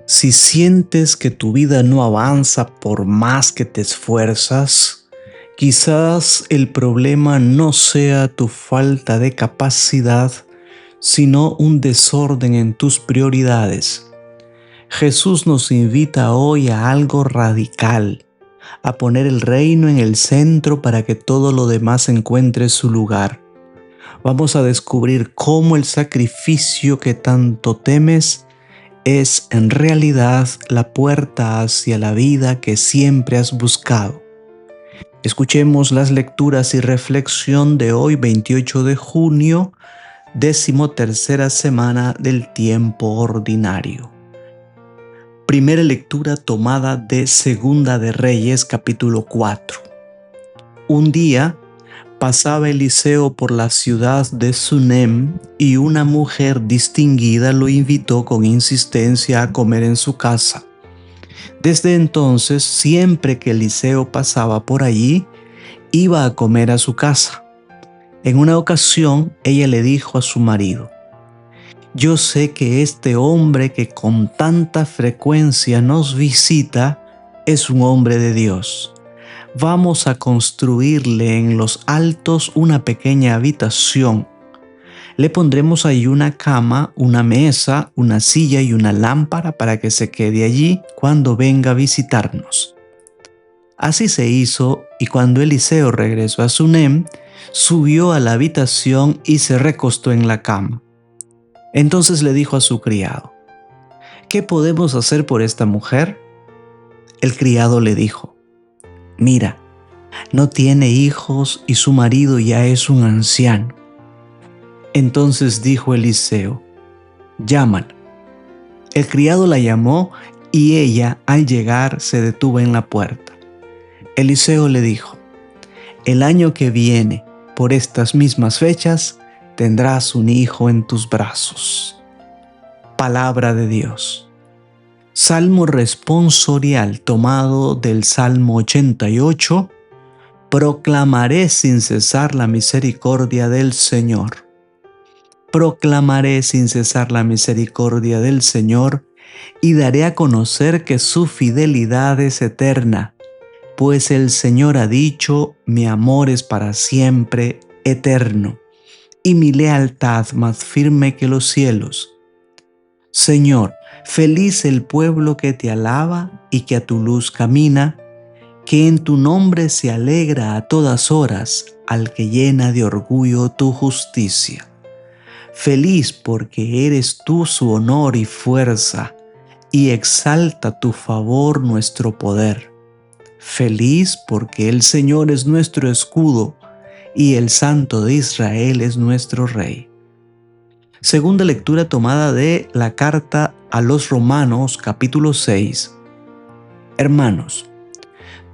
Si sientes que tu vida no avanza por más que te esfuerzas, quizás el problema no sea tu falta de capacidad, sino un desorden en tus prioridades. Jesús nos invita hoy a algo radical, a poner el reino en el centro para que todo lo demás encuentre su lugar. Vamos a descubrir cómo el sacrificio que tanto temes es en realidad la puerta hacia la vida que siempre has buscado. Escuchemos las lecturas y reflexión de hoy, 28 de junio, 13ª semana del tiempo ordinario. Primera lectura tomada de Segunda de Reyes, capítulo 4. Un día pasaba Eliseo por la ciudad de Sunem y una mujer distinguida lo invitó con insistencia a comer en su casa. Desde entonces, siempre que Eliseo pasaba por allí, iba a comer a su casa. En una ocasión, ella le dijo a su marido: «Yo sé que este hombre que con tanta frecuencia nos visita es un hombre de Dios. Vamos a construirle en los altos una pequeña habitación. Le pondremos ahí una cama, una mesa, una silla y una lámpara para que se quede allí cuando venga a visitarnos». Así se hizo, y cuando Eliseo regresó a Sunem, subió a la habitación y se recostó en la cama. Entonces le dijo a su criado: «¿Qué podemos hacer por esta mujer?». El criado le dijo: «Mira, no tiene hijos y su marido ya es un anciano». Entonces dijo Eliseo: «Llámala». El criado la llamó y ella, al llegar, se detuvo en la puerta. Eliseo le dijo: «El año que viene, por estas mismas fechas, tendrás un hijo en tus brazos». Palabra de Dios. Salmo responsorial tomado del Salmo 88. Proclamaré sin cesar la misericordia del Señor. Proclamaré sin cesar la misericordia del Señor y daré a conocer que su fidelidad es eterna, pues el Señor ha dicho: «Mi amor es para siempre eterno, y mi lealtad más firme que los cielos». Señor, feliz el pueblo que te alaba y que a tu luz camina, que en tu nombre se alegra a todas horas al que llena de orgullo tu justicia. Feliz porque eres tú su honor y fuerza, y exalta tu favor nuestro poder. Feliz porque el Señor es nuestro escudo y el Santo de Israel es nuestro Rey. Segunda lectura tomada de la carta a los Romanos, capítulo 6. Hermanos,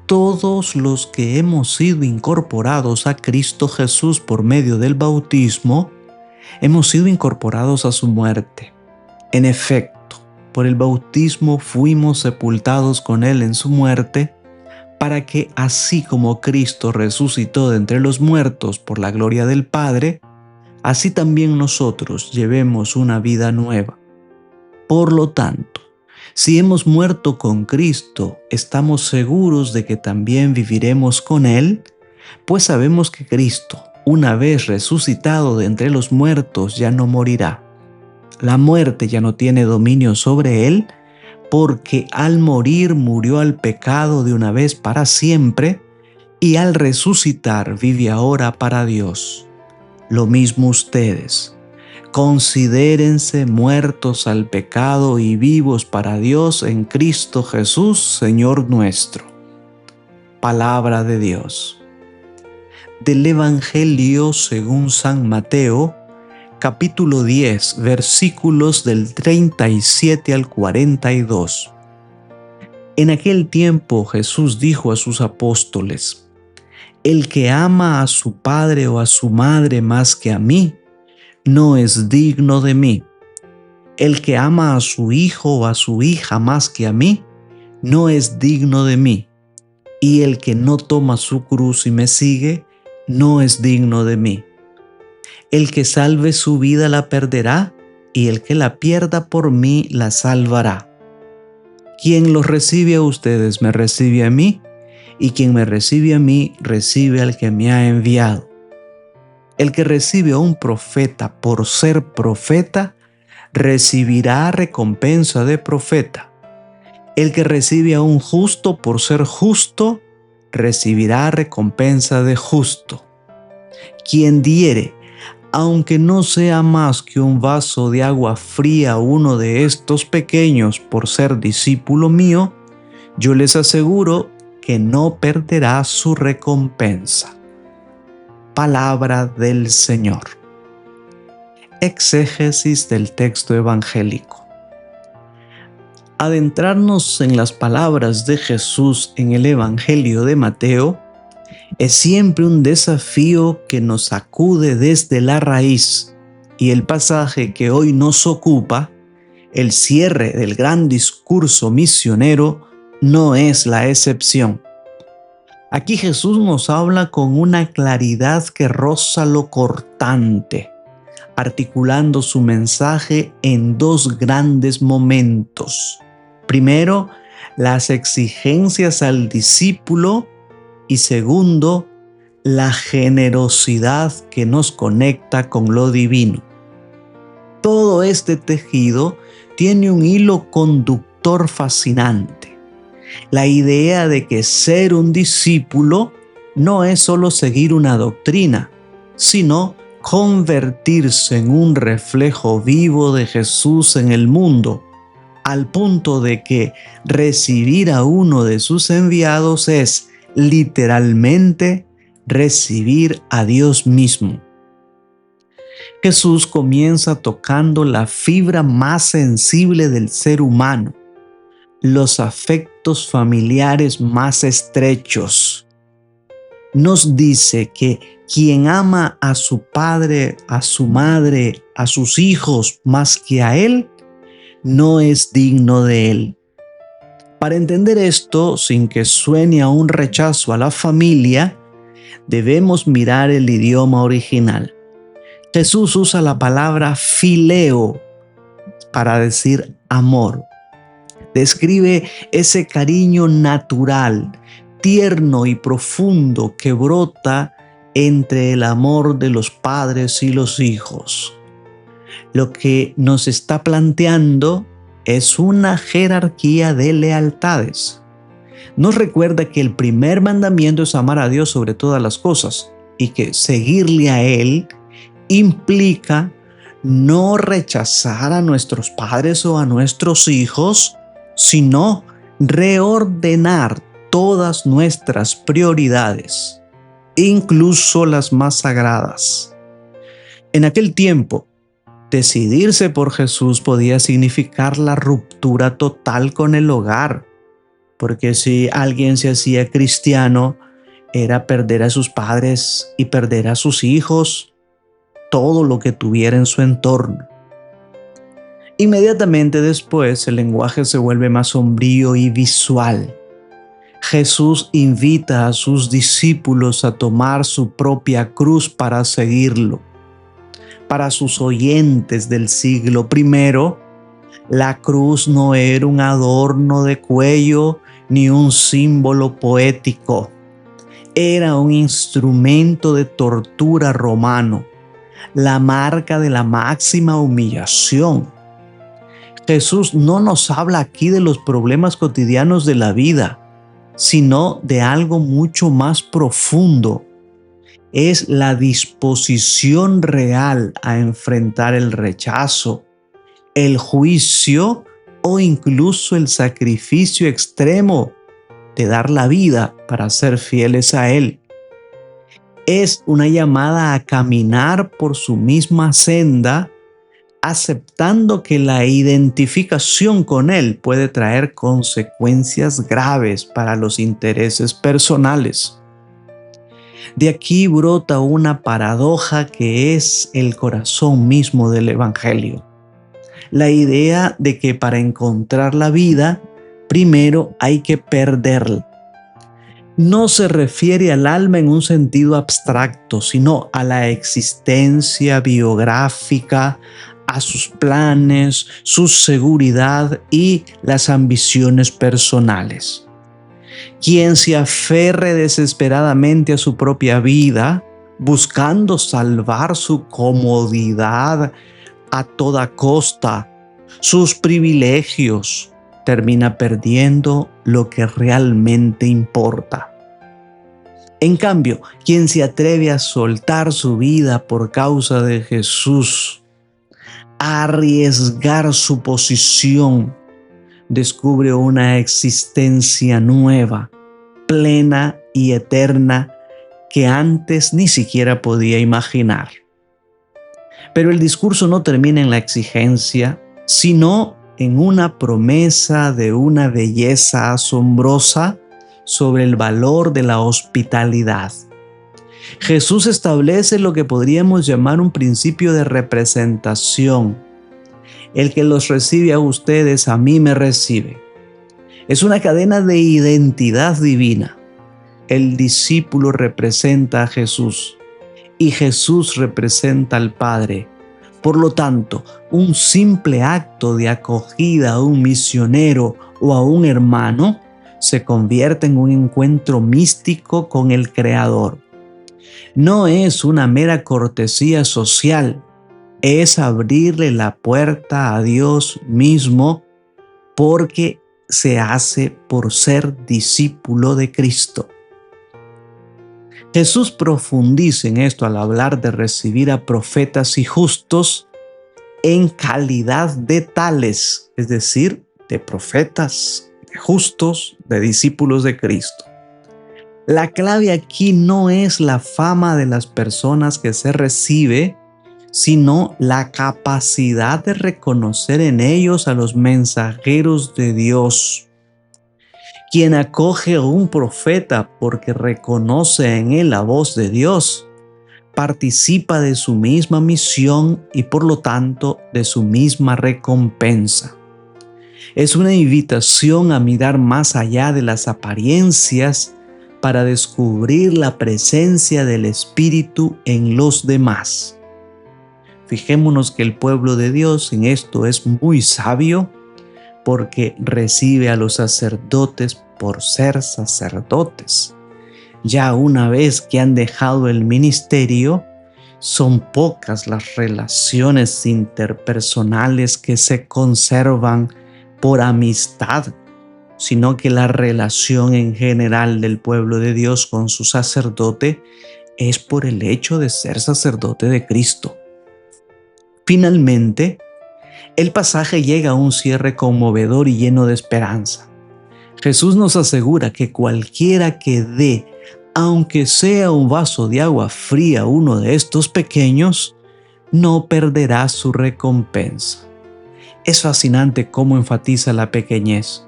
todos los que hemos sido incorporados a Cristo Jesús por medio del bautismo, hemos sido incorporados a su muerte. En efecto, por el bautismo fuimos sepultados con Él en su muerte, para que así como Cristo resucitó de entre los muertos por la gloria del Padre, así también nosotros llevemos una vida nueva. Por lo tanto, si hemos muerto con Cristo, estamos seguros de que también viviremos con Él, pues sabemos que Cristo, una vez resucitado de entre los muertos, ya no morirá. La muerte ya no tiene dominio sobre Él, porque al morir murió al pecado de una vez para siempre, y al resucitar vive ahora para Dios. Lo mismo ustedes. Considérense muertos al pecado y vivos para Dios en Cristo Jesús, Señor nuestro. Palabra de Dios. Del Evangelio según San Mateo, capítulo 10, versículos del 37 al 42. En aquel tiempo Jesús dijo a sus apóstoles: «El que ama a su padre o a su madre más que a mí, no es digno de mí. El que ama a su hijo o a su hija más que a mí, no es digno de mí. Y el que no toma su cruz y me sigue, no es digno de mí. El que salve su vida la perderá, y el que la pierda por mí la salvará». Quien los recibe a ustedes me recibe a mí, y quien me recibe a mí recibe al que me ha enviado. El que recibe a un profeta por ser profeta, recibirá recompensa de profeta. El que recibe a un justo por ser justo, recibirá recompensa de justo. Quien diere, aunque no sea más que un vaso de agua fría a uno de estos pequeños por ser discípulo mío, yo les aseguro que no perderá su recompensa. Palabra del Señor. Exégesis del texto evangélico. Adentrarnos en las palabras de Jesús en el Evangelio de Mateo es siempre un desafío que nos sacude desde la raíz, y el pasaje que hoy nos ocupa, el cierre del gran discurso misionero, no es la excepción. Aquí Jesús nos habla con una claridad que roza lo cortante, articulando su mensaje en dos grandes momentos. Primero, las exigencias al discípulo, y segundo, la generosidad que nos conecta con lo divino. Todo este tejido tiene un hilo conductor fascinante. La idea de que ser un discípulo no es solo seguir una doctrina, sino convertirse en un reflejo vivo de Jesús en el mundo, al punto de que recibir a uno de sus enviados es literalmente recibir a Dios mismo. Jesús comienza tocando la fibra más sensible del ser humano, los afectos familiares más estrechos. Nos dice que quien ama a su padre, a su madre, a sus hijos más que a él, no es digno de él. Para entender esto, sin que suene a un rechazo a la familia, debemos mirar el idioma original. Jesús usa la palabra fileo para decir amor. Describe ese cariño natural, tierno y profundo que brota entre el amor de los padres y los hijos. Lo que nos está planteando es una jerarquía de lealtades. Nos recuerda que el primer mandamiento es amar a Dios sobre todas las cosas, y que seguirle a Él implica no rechazar a nuestros padres o a nuestros hijos, sino reordenar todas nuestras prioridades, incluso las más sagradas. En aquel tiempo, decidirse por Jesús podía significar la ruptura total con el hogar, porque si alguien se hacía cristiano, era perder a sus padres y perder a sus hijos, todo lo que tuviera en su entorno. Inmediatamente después, el lenguaje se vuelve más sombrío y visual. Jesús invita a sus discípulos a tomar su propia cruz para seguirlo. Para sus oyentes del siglo I, la cruz no era un adorno de cuello ni un símbolo poético. Era un instrumento de tortura romano, la marca de la máxima humillación. Jesús no nos habla aquí de los problemas cotidianos de la vida, sino de algo mucho más profundo. Es la disposición real a enfrentar el rechazo, el juicio o incluso el sacrificio extremo de dar la vida para ser fieles a Él. Es una llamada a caminar por su misma senda, aceptando que la identificación con Él puede traer consecuencias graves para los intereses personales. De aquí brota una paradoja que es el corazón mismo del Evangelio. La idea de que para encontrar la vida, primero hay que perderla. No se refiere al alma en un sentido abstracto, sino a la existencia biográfica, a sus planes, su seguridad y las ambiciones personales. Quien se aferre desesperadamente a su propia vida, buscando salvar su comodidad a toda costa, sus privilegios, termina perdiendo lo que realmente importa. En cambio, quien se atreve a soltar su vida por causa de Jesús, a arriesgar su posición, descubre una existencia nueva, plena y eterna que antes ni siquiera podía imaginar. Pero el discurso no termina en la exigencia, sino en una promesa de una belleza asombrosa sobre el valor de la hospitalidad. Jesús establece lo que podríamos llamar un principio de representación. El que los recibe a ustedes, a mí me recibe. Es una cadena de identidad divina. El discípulo representa a Jesús y Jesús representa al Padre. Por lo tanto, un simple acto de acogida a un misionero o a un hermano se convierte en un encuentro místico con el Creador. No es una mera cortesía social, es abrirle la puerta a Dios mismo porque se hace por ser discípulo de Cristo. Jesús profundiza en esto al hablar de recibir a profetas y justos en calidad de tales, es decir, de profetas, de justos, de discípulos de Cristo. La clave aquí no es la fama de las personas que se recibe, sino la capacidad de reconocer en ellos a los mensajeros de Dios. Quien acoge a un profeta porque reconoce en él la voz de Dios, participa de su misma misión y por lo tanto de su misma recompensa. Es una invitación a mirar más allá de las apariencias para descubrir la presencia del Espíritu en los demás. Fijémonos que el pueblo de Dios en esto es muy sabio porque recibe a los sacerdotes por ser sacerdotes. Ya una vez que han dejado el ministerio, son pocas las relaciones interpersonales que se conservan por amistad, sino que la relación en general del pueblo de Dios con su sacerdote es por el hecho de ser sacerdote de Cristo. Finalmente, el pasaje llega a un cierre conmovedor y lleno de esperanza. Jesús nos asegura que cualquiera que dé, aunque sea un vaso de agua fría a uno de estos pequeños, no perderá su recompensa. Es fascinante cómo enfatiza la pequeñez.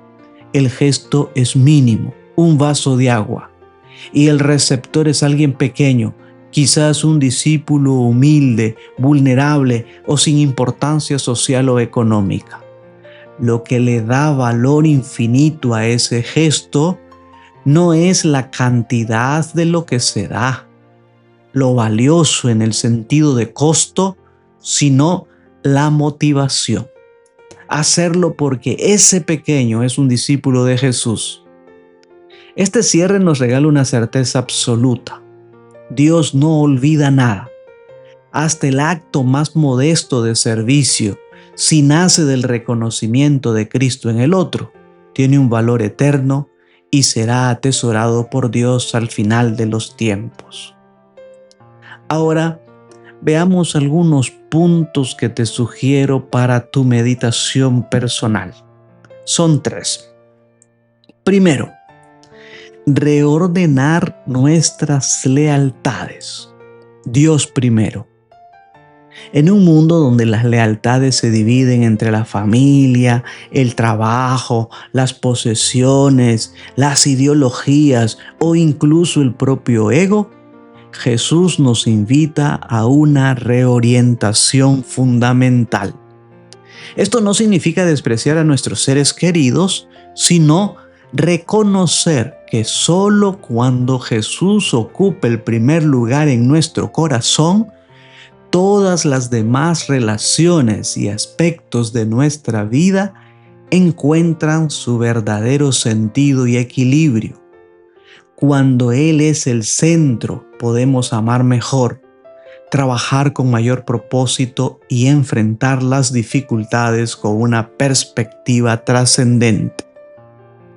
El gesto es mínimo, un vaso de agua, y el receptor es alguien pequeño, quizás un discípulo humilde, vulnerable o sin importancia social o económica. Lo que le da valor infinito a ese gesto no es la cantidad de lo que se da, lo valioso en el sentido de costo, sino la motivación. Hacerlo porque ese pequeño es un discípulo de Jesús. Este cierre nos regala una certeza absoluta. Dios no olvida nada. Hasta el acto más modesto de servicio, si nace del reconocimiento de Cristo en el otro, tiene un valor eterno y será atesorado por Dios al final de los tiempos. Ahora, veamos algunos puntos que te sugiero para tu meditación personal. Son 3. Primero, reordenar nuestras lealtades. Dios primero. En un mundo donde las lealtades se dividen entre la familia, el trabajo, las posesiones, las ideologías o incluso el propio ego, Jesús nos invita a una reorientación fundamental. Esto no significa despreciar a nuestros seres queridos, sino reconocer que solo cuando Jesús ocupe el primer lugar en nuestro corazón, todas las demás relaciones y aspectos de nuestra vida encuentran su verdadero sentido y equilibrio. Cuando Él es el centro, podemos amar mejor, trabajar con mayor propósito y enfrentar las dificultades con una perspectiva trascendente.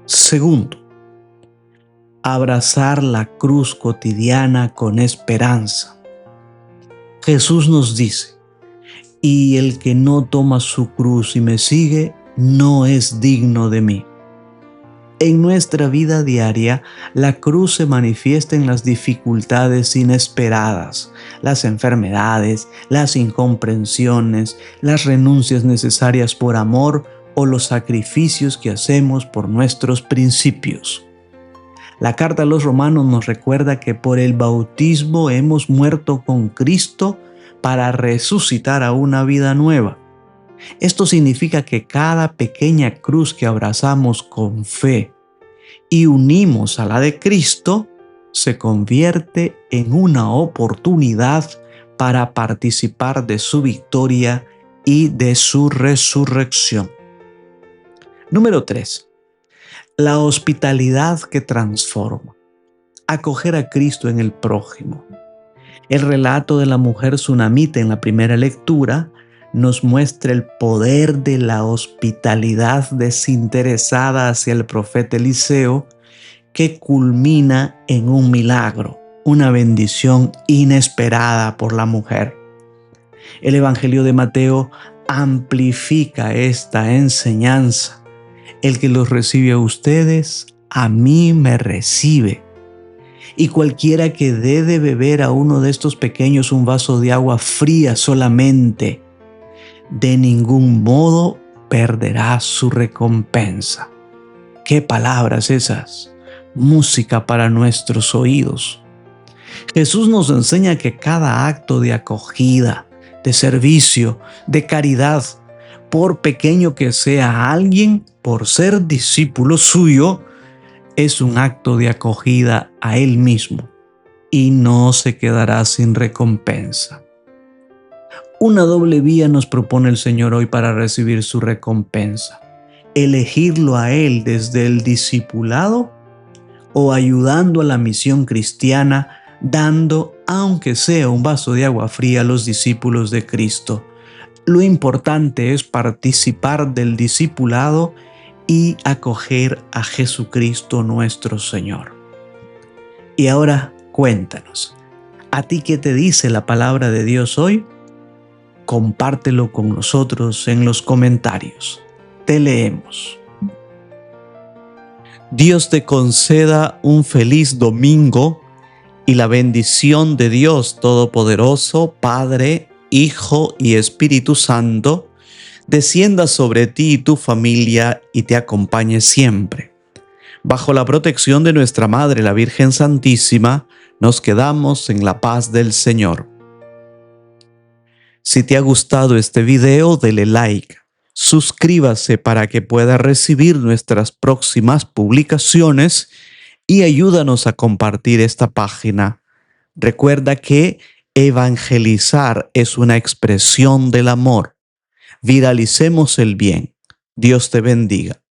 Segundo, abrazar la cruz cotidiana con esperanza. Jesús nos dice: y el que no toma su cruz y me sigue, no es digno de mí. En nuestra vida diaria, la cruz se manifiesta en las dificultades inesperadas, las enfermedades, las incomprensiones, las renuncias necesarias por amor o los sacrificios que hacemos por nuestros principios. La carta a los Romanos nos recuerda que por el bautismo hemos muerto con Cristo para resucitar a una vida nueva. Esto significa que cada pequeña cruz que abrazamos con fe y unimos a la de Cristo se convierte en una oportunidad para participar de su victoria y de su resurrección. Número 3. La hospitalidad que transforma. Acoger a Cristo en el prójimo. El relato de la mujer tsunamita en la primera lectura nos muestra el poder de la hospitalidad desinteresada hacia el profeta Eliseo, que culmina en un milagro, una bendición inesperada por la mujer. El Evangelio de Mateo amplifica esta enseñanza. El que los recibe a ustedes, a mí me recibe. Y cualquiera que dé de beber a uno de estos pequeños un vaso de agua fría solamente, de ningún modo perderá su recompensa. ¿Qué palabras esas? Música para nuestros oídos. Jesús nos enseña que cada acto de acogida, de servicio, de caridad, por pequeño que sea a alguien, por ser discípulo suyo, es un acto de acogida a Él mismo y no se quedará sin recompensa. Una doble vía nos propone el Señor hoy para recibir su recompensa: elegirlo a Él desde el discipulado o ayudando a la misión cristiana, dando, aunque sea un vaso de agua fría, a los discípulos de Cristo. Lo importante es participar del discipulado y acoger a Jesucristo nuestro Señor. Y ahora cuéntanos, ¿a ti qué te dice la palabra de Dios hoy? Compártelo con nosotros en los comentarios. Te leemos. Dios te conceda un feliz domingo y la bendición de Dios Todopoderoso, Padre, Hijo y Espíritu Santo, descienda sobre ti y tu familia y te acompañe siempre. Bajo la protección de nuestra Madre, la Virgen Santísima, nos quedamos en la paz del Señor. Si te ha gustado este video, dele like, suscríbase para que pueda recibir nuestras próximas publicaciones y ayúdanos a compartir esta página. Recuerda que evangelizar es una expresión del amor. Viralicemos el bien. Dios te bendiga.